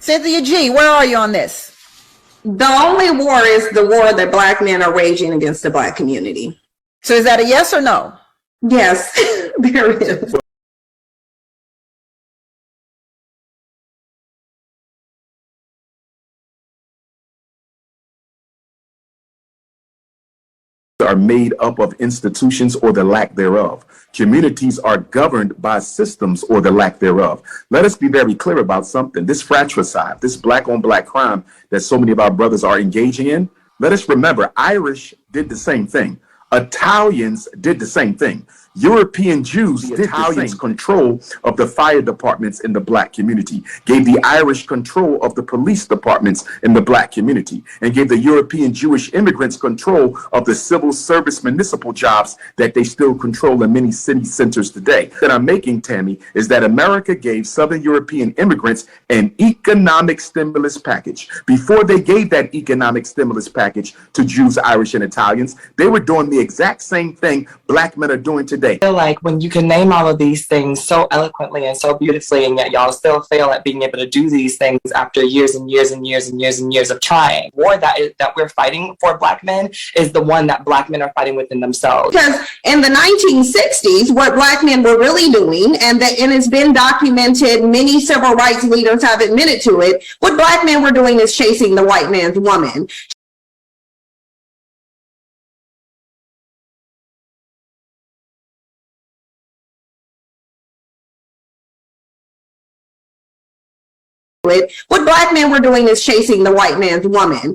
Cynthia G, where are you on this? The only war is the war that Black men are waging against the Black community. So is that a yes or no? Yes, there is. Are made up of institutions or the lack thereof. Communities are governed by systems or the lack thereof. Let us be very clear about something. This fratricide, this black on black crime that so many of our brothers are engaging in, let us remember Irish did the same thing. Italians did the same thing. European Jews did Italians control of the fire departments in the Black community, gave the Irish control of the police departments in the Black community, and gave the European Jewish immigrants control of the civil service municipal jobs that they still control in many city centers today. That I'm making, Tammy, is that America gave Southern European immigrants an economic stimulus package. Before they gave that economic stimulus package to Jews, Irish, and Italians, they were doing the exact same thing Black men are doing today. I feel like when you can name all of these things so eloquently and so beautifully, and yet y'all still fail at being able to do these things after years and years and years and years and years of trying. War that we're fighting for Black men is the one that Black men are fighting within themselves. Because in the 1960s, what Black men were really doing, and it's been documented, many civil rights leaders have admitted to it, what Black men were doing is chasing the white man's woman. What Black men were doing is chasing the white man's woman.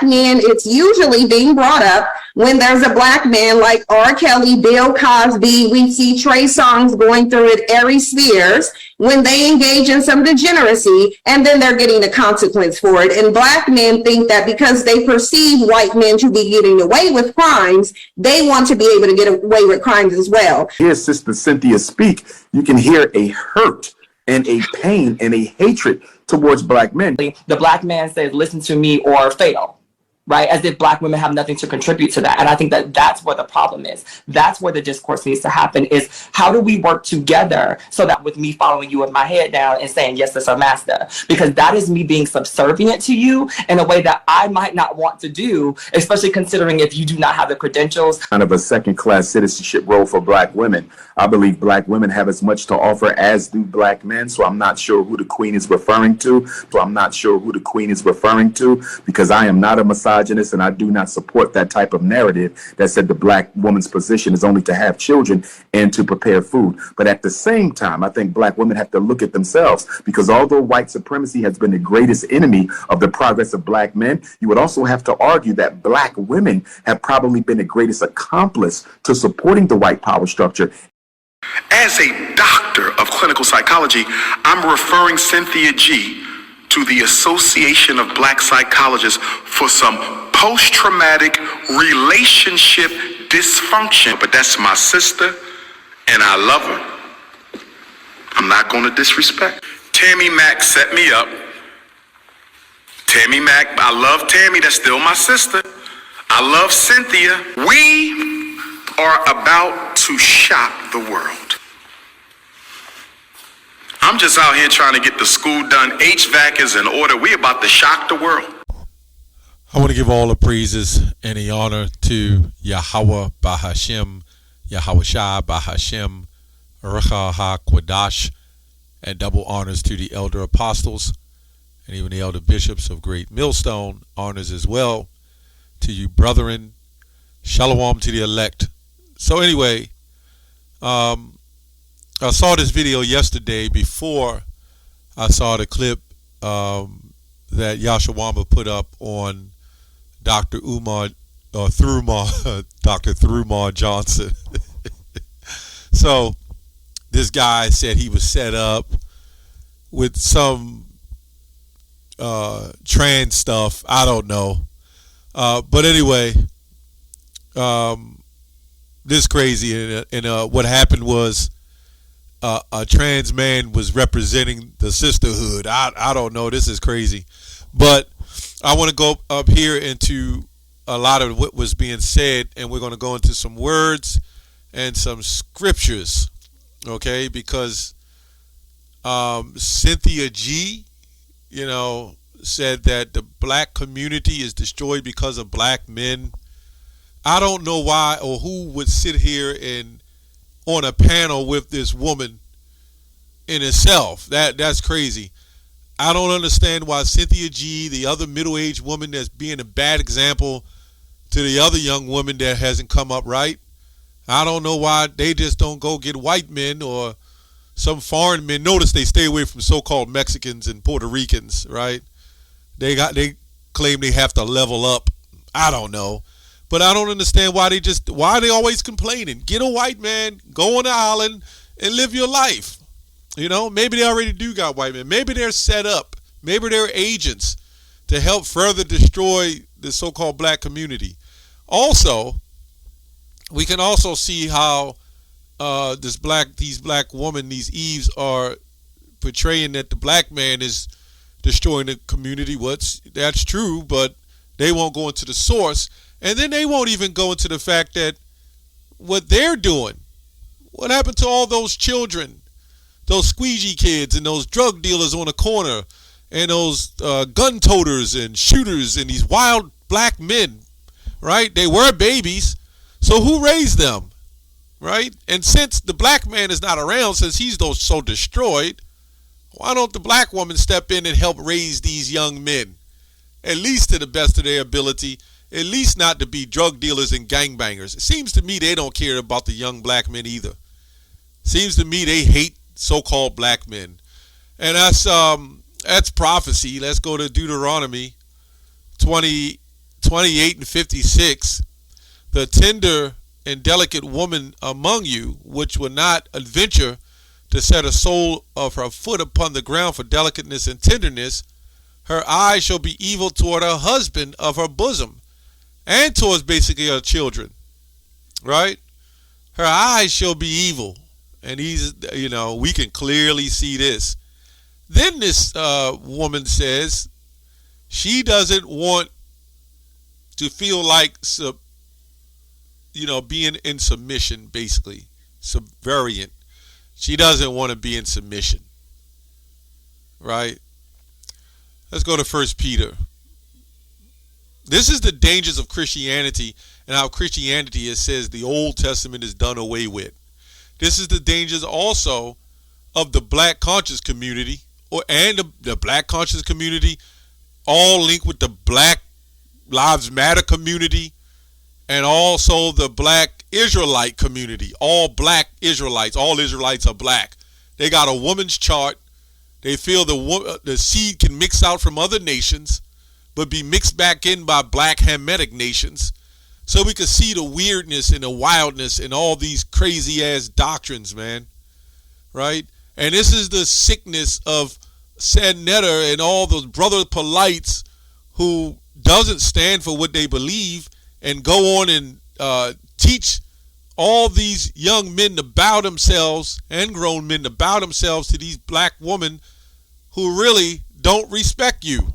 Men, it's usually being brought up when there's a Black man like R. Kelly, Bill Cosby. We see Trey Songz going through it, Ari Spears, when they engage in some degeneracy, and then they're getting a consequence for it. And Black men think that because they perceive white men to be getting away with crimes, they want to be able to get away with crimes as well. Hear Sister Cynthia speak, you can hear a hurt and a pain and a hatred towards Black men. The Black man says, listen to me or fail. Right? As if Black women have nothing to contribute to that. And I think that that's where the problem is. That's where the discourse needs to happen, is how do we work together so that with me following you with my head down and saying, yes, that's our master, because that is me being subservient to you in a way that I might not want to do, especially considering if you do not have the credentials. Kind of a second-class citizenship role for Black women. I believe Black women have as much to offer as do Black men, so I'm not sure who the Queen is referring to. Because I am not a misogynist and I do not support that type of narrative that said the Black woman's position is only to have children and to prepare food. But at the same time, I think Black women have to look at themselves, because although white supremacy has been the greatest enemy of the progress of Black men, you would also have to argue that Black women have probably been the greatest accomplice to supporting the white power structure. As a doctor of clinical psychology, I'm referring Cynthia G to the Association of Black Psychologists for some post-traumatic relationship dysfunction. But that's my sister, and I love her. I'm not going to disrespect. Tammy Mack set me up. Tammy Mack, I love Tammy, that's still my sister. I love Cynthia. We are about to shock the world. I'm just out here trying to get the school done. HVAC is in order. We're about to shock the world. I want to give all the praises and the honor to Yahweh Bahashem, Yahweh Shai Bahashem, Ruach HaKodash, and double honors to the elder apostles and even the elder bishops of Great Millstone. Honors as well to you, brethren. Shalom to the elect. So anyway, I saw this video yesterday before I saw the clip that Yashawamba put up on Dr. Umar, Dr. Thrumar Johnson. So this guy said he was set up with some trans stuff. I don't know. But anyway, this is crazy. And what happened was a trans man was representing the sisterhood. I don't know. This is crazy. But I want to go up here into a lot of what was being said, and we're going to go into some words and some scriptures, okay? Because Cynthia G, said that the black community is destroyed because of black men. I don't know why or who would sit here and on a panel with this woman in itself. That's crazy. I don't understand why Cynthia G, the other middle-aged woman that's being a bad example to the other young woman that hasn't come up right. I don't know why they just don't go get white men or some foreign men. Notice they stay away from so-called Mexicans and Puerto Ricans, right? They claim they have to level up. I don't know. But I don't understand why they always complaining. Get a white man, go on the island, and live your life. Maybe they already do got white men. Maybe they're set up. Maybe they're agents to help further destroy the so-called black community. Also, we can also see how these black women, these Eves, are portraying that the black man is destroying the community. That's true, but they won't go into the source. And then they won't even go into the fact that what they're doing, what happened to all those children, those squeegee kids and those drug dealers on the corner and those gun toters and shooters and these wild black men, right? They were babies. So who raised them, right? And since the black man is not around, since he's so destroyed, why don't the black woman step in and help raise these young men, at least to the best of their ability, at least not to be drug dealers and gangbangers? It seems to me they don't care about the young black men either. Seems to me they hate so-called black men. And that's prophecy. Let's go to Deuteronomy 28 and 56. The tender and delicate woman among you, which will not adventure to set a sole of her foot upon the ground for delicateness and tenderness, her eyes shall be evil toward her husband of her bosom, and towards basically her children, right? Her eyes shall be evil. And we can clearly see this. Then this woman says she doesn't want to feel like, being in submission, basically. Subservient. She doesn't want to be in submission. Right? Let's go to 1 Peter. This is the dangers of Christianity and how Christianity, it says the Old Testament is done away with. This is the dangers also of the black conscious community and the black conscious community, all linked with the Black Lives Matter community, and also the black Israelite community. All black Israelites, all Israelites are black. They got a woman's chart. They feel the seed can mix out from other nations, but be mixed back in by black Hamitic nations. So we can see the weirdness and the wildness and all these crazy ass doctrines, man. Right? And this is the sickness of Sadnetter and all those brother polites who doesn't stand for what they believe and go on and teach all these young men to bow themselves and grown men to bow themselves to these black women who really don't respect you.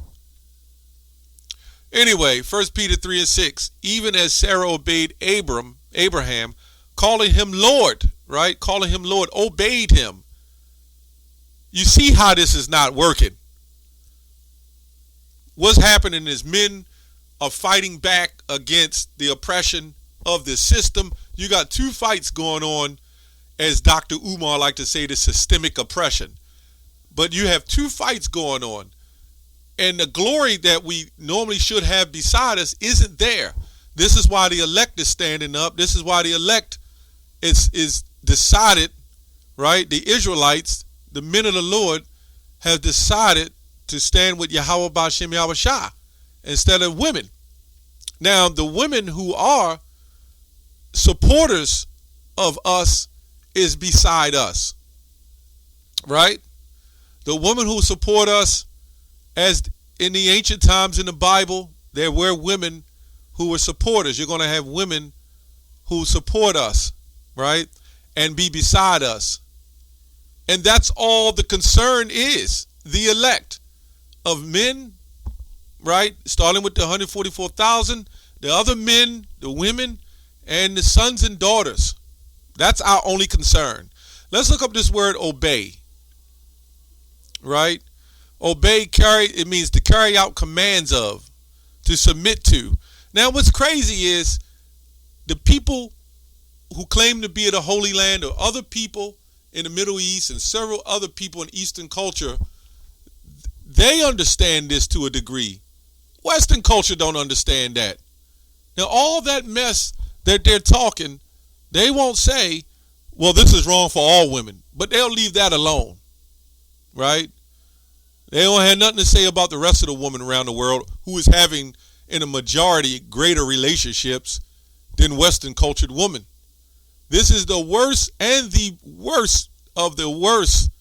Anyway, 1 Peter 3 and 6, even as Sarah obeyed Abraham, calling him Lord, right? Calling him Lord, obeyed him. You see how this is not working. What's happening is men are fighting back against the oppression of this system. You got two fights going on, as Dr. Umar like to say, the systemic oppression. But you have two fights going on. And the glory that we normally should have beside us isn't there. This is why the elect is standing up. This is why the elect is decided, right? The Israelites, the men of the Lord, have decided to stand with Yahweh Ba'Shem Yahweh Shah instead of women. Now, the women who are supporters of us is beside us, right? The women who support us, as in the ancient times in the Bible, there were women who were supporters. You're going to have women who support us, right? And be beside us. And that's all the concern is. The elect of men, right? Starting with the 144,000, the other men, the women, and the sons and daughters. That's our only concern. Let's look up this word obey. Right? Obey, it means to carry out commands of, to submit to. Now what's crazy is the people who claim to be of the Holy Land, or other people in the Middle East and several other people in Eastern culture, they understand this to a degree. Western culture don't understand that. Now all that mess that they're talking, they won't say, well, this is wrong for all women, but they'll leave that alone, right? They don't have nothing to say about the rest of the women around the world who is having, in a majority, greater relationships than Western cultured women. This is the worst and the worst of the worst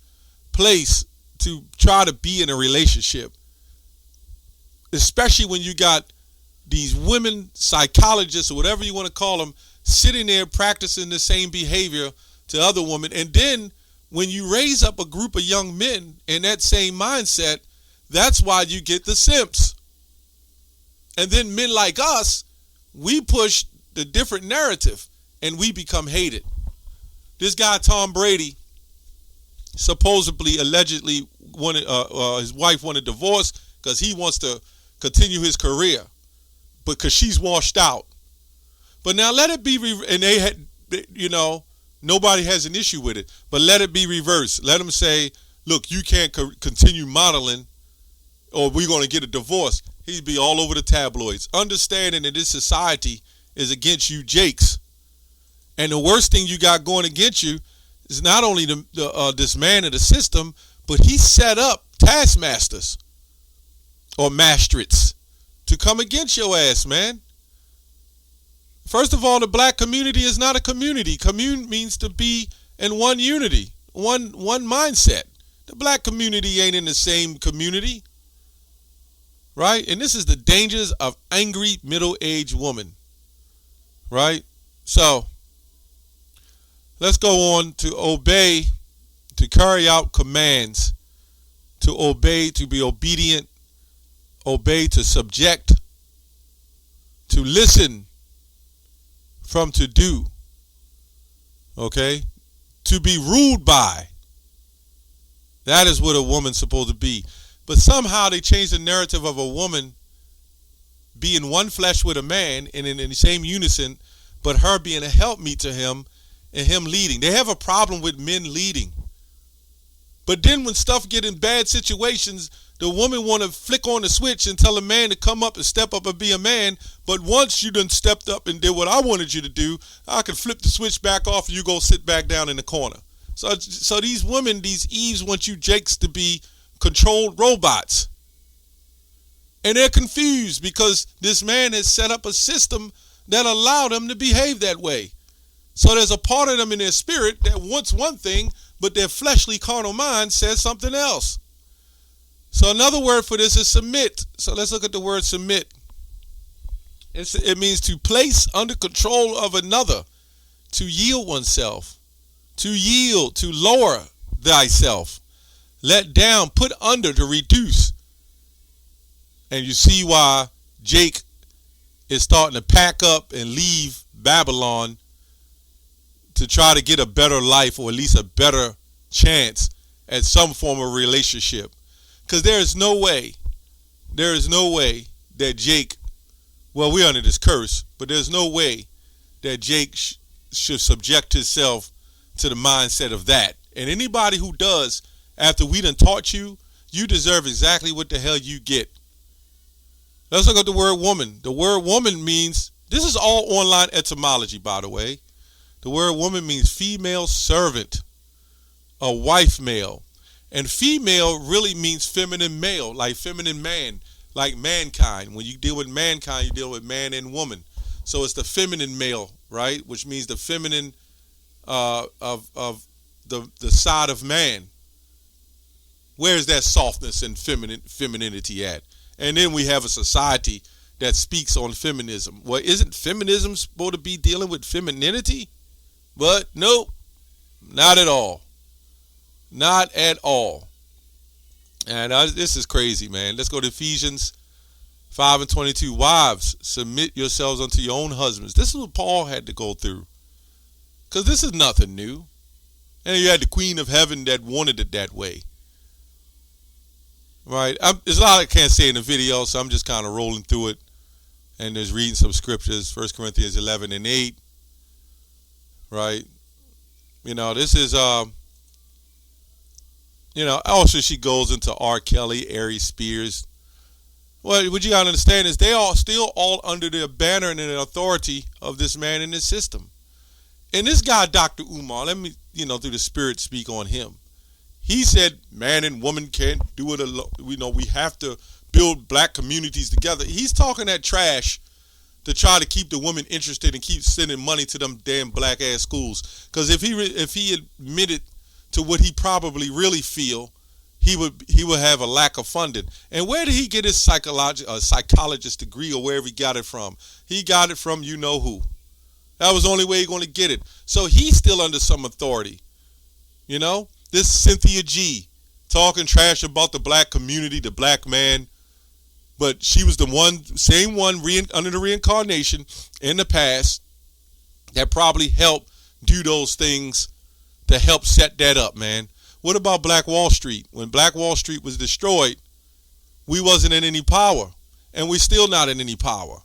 place to try to be in a relationship, especially when you got these women psychologists, or whatever you want to call them, sitting there practicing the same behavior to other women. And then when you raise up a group of young men in that same mindset, that's why you get the simps. And then men like us, we push the different narrative and we become hated. This guy, Tom Brady, supposedly, allegedly, wanted his wife wanted divorce because he wants to continue his career, because she's washed out. But now let it be, and they had, nobody has an issue with it, but let it be reversed. Let them say, look, you can't continue modeling or we're going to get a divorce. He'd be all over the tabloids, understanding that this society is against you jakes. And the worst thing you got going against you is not only this man of the system, but he set up taskmasters or mastrates to come against your ass, man. First of all, the black community is not a community. Commune means to be in one unity, one mindset. The black community ain't in the same community, right? And this is the dangers of angry middle-aged woman, right? So let's go on to obey, to carry out commands, to obey, to be obedient, obey, to subject, to listen, from to do, okay? To be ruled by. That is what a woman's supposed to be. But somehow they changed the narrative of a woman being one flesh with a man and in the same unison, but her being a helpmeet to him and him leading. They have a problem with men leading. But then when stuff get in bad situations, the woman want to flick on the switch and tell a man to come up and step up and be a man. But once you done stepped up and did what I wanted you to do, I can flip the switch back off and you go sit back down in the corner. So these women, these Eves, want you jakes to be controlled robots. And they're confused because this man has set up a system that allowed them to behave that way. So there's a part of them in their spirit that wants one thing, but their fleshly carnal mind says something else. So another word for this is submit. So let's look at the word submit. It means to place under control of another, to yield oneself, to yield, to lower thyself, let down, put under, to reduce. And you see why Jake is starting to pack up and leave Babylon to try to get a better life, or at least a better chance at some form of relationship. Because there is no way that Jake, well, we're under this curse, but there's no way that Jake should subject himself to the mindset of that. And anybody who does, after we done taught you, you deserve exactly what the hell you get. Let's look at the word woman. The word woman means, this is all online etymology, by the way. The word woman means female servant, a wife male. And female really means feminine male, like feminine man, like mankind. When you deal with mankind, you deal with man and woman. So it's the feminine male, right? Which means the feminine of the side of man. Where's that softness and femininity at? And then we have a society that speaks on feminism. Well, isn't feminism supposed to be dealing with femininity? But nope, not at all. Not at all. And this is crazy, man. Let's go to Ephesians 5 and 22, wives, submit yourselves unto your own husbands. This is what Paul had to go through. Because this is nothing new. And you had the Queen of Heaven that wanted it that way. Right? There's a lot I can't say in the video, so I'm just kind of rolling through it. And there's reading some scriptures, 1 Corinthians 11 and 8. Right? This is, also she goes into R. Kelly, Ari Spears. Well, what you got to understand is they are still all under the banner and the authority of this man in this system. And this guy, Dr. Umar, let me, through the Spirit speak on him. He said, man and woman can't do it alone. We have to build black communities together. He's talking that trash to try to keep the women interested and keep sending money to them damn black ass schools. Because if he admitted to what he probably really feel, he would have a lack of funding. And where did he get his psychologist degree, or wherever he got it from? He got it from you know who. That was the only way he's going to get it. So he's still under some authority. This Cynthia G talking trash about the black community, the black man. But she was the same one under the reincarnation in the past that probably helped do those things to help set that up, man. What about Black Wall Street? When Black Wall Street was destroyed, we wasn't in any power, and we're still not in any power.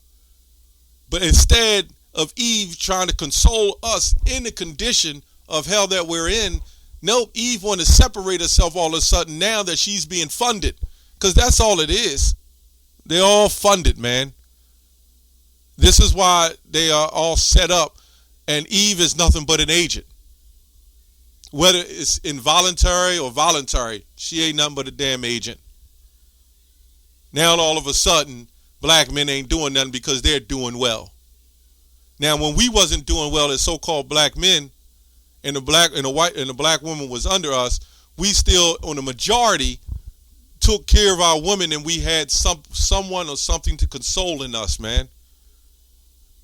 But instead of Eve trying to console us in the condition of hell that we're in, no, Eve wanted to separate herself all of a sudden now that she's being funded, because that's all it is. They're all funded, man. This is why they are all set up, and Eve is nothing but an agent. Whether it's involuntary or voluntary, she ain't nothing but a damn agent. Now all of a sudden, black men ain't doing nothing because they're doing well. Now when we wasn't doing well as so-called black men, and the black woman was under us, we still, on the majority, took care of our women, and we had someone or something to console in us, man.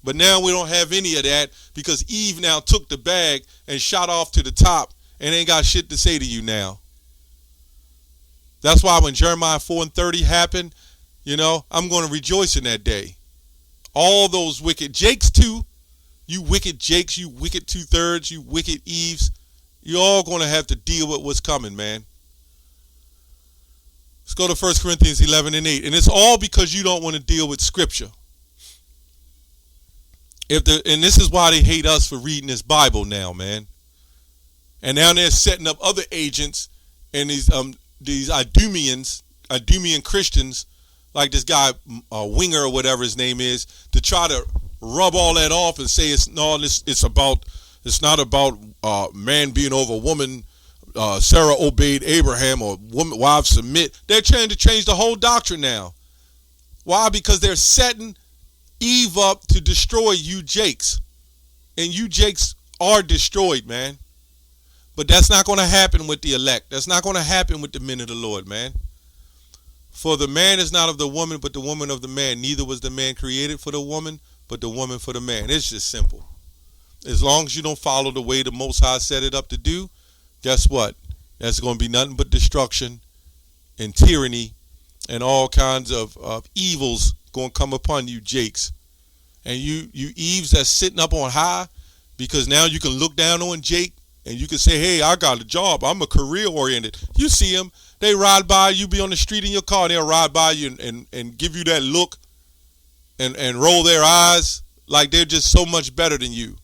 But now we don't have any of that because Eve now took the bag and shot off to the top and ain't got shit to say to you now. That's why when Jeremiah 4 and 30 happened, I'm going to rejoice in that day. All those wicked Jakes too, you wicked Jakes, you wicked 2/3, you wicked Eves, you're all going to have to deal with what's coming, man. Let's go to 1 Corinthians 11 and 8. And it's all because you don't want to deal with scripture. And this is why they hate us for reading this Bible now, man. And now they're setting up other agents and these Idumean Christians, like this guy Winger or whatever his name is, to try to rub all that off and say it's not about man being over woman. Sarah obeyed Abraham, or woman wives submit. They're trying to change the whole doctrine now. Why? Because they're setting Eve up to destroy you Jakes, and you Jakes are destroyed, man. But that's not going to happen with the elect. That's not going to happen with the men of the Lord, man. For the man is not of the woman, but the woman of the man. Neither was the man created for the woman, but the woman for the man. It's just simple. As long as you don't follow the way the Most High set it up to do, guess what? That's going to be nothing but destruction and tyranny and all kinds of evils going to come upon you, Jakes. And you Eves that's sitting up on high, because now you can look down on Jake and you can say, hey, I got a job. I'm a career oriented. You see them. They ride by you, be on the street in your car. They'll ride by you and give you that look and roll their eyes like they're just so much better than you.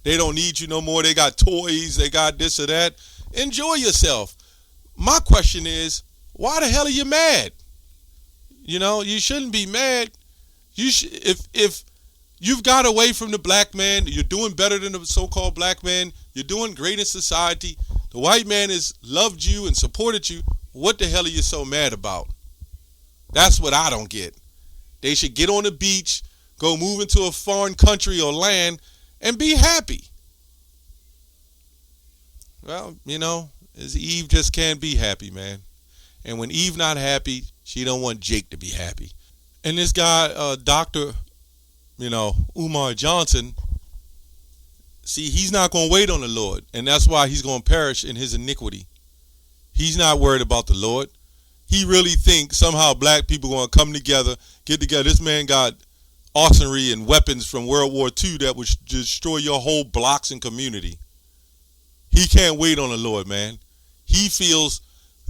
They don't need you no more. They got toys. They got this or that. Enjoy yourself. My question is, why the hell are you mad? You shouldn't be mad. If you've got away from the black man, you're doing better than the so-called black man. You're doing great in society. The white man has loved you and supported you. What the hell are you so mad about? That's what I don't get. They should get on the beach, go move into a foreign country or land, and be happy. Well, Eve just can't be happy, man. And when Eve not happy, she don't want Jake to be happy. And this guy, Dr. Umar Johnson, see, he's not going to wait on the Lord. And that's why he's going to perish in his iniquity. He's not worried about the Lord. he really thinks somehow black people going to come together, get together. This man got artillery and weapons from World War II that would destroy your whole blocks and community. He can't wait on the Lord, man. He feels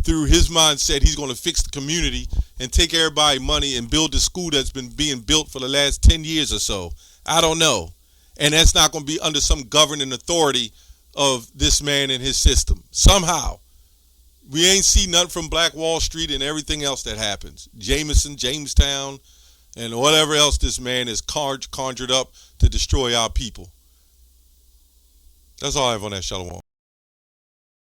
through his mindset he's going to fix the community and take everybody money and build the school that's been being built for the last 10 years or so. I don't know. And that's not going to be under some governing authority of this man and his system. Somehow. We ain't seen nothing from Black Wall Street and everything else that happens. Jamestown, and whatever else this man has conjured up to destroy our people. That's all I have on that. Shalom.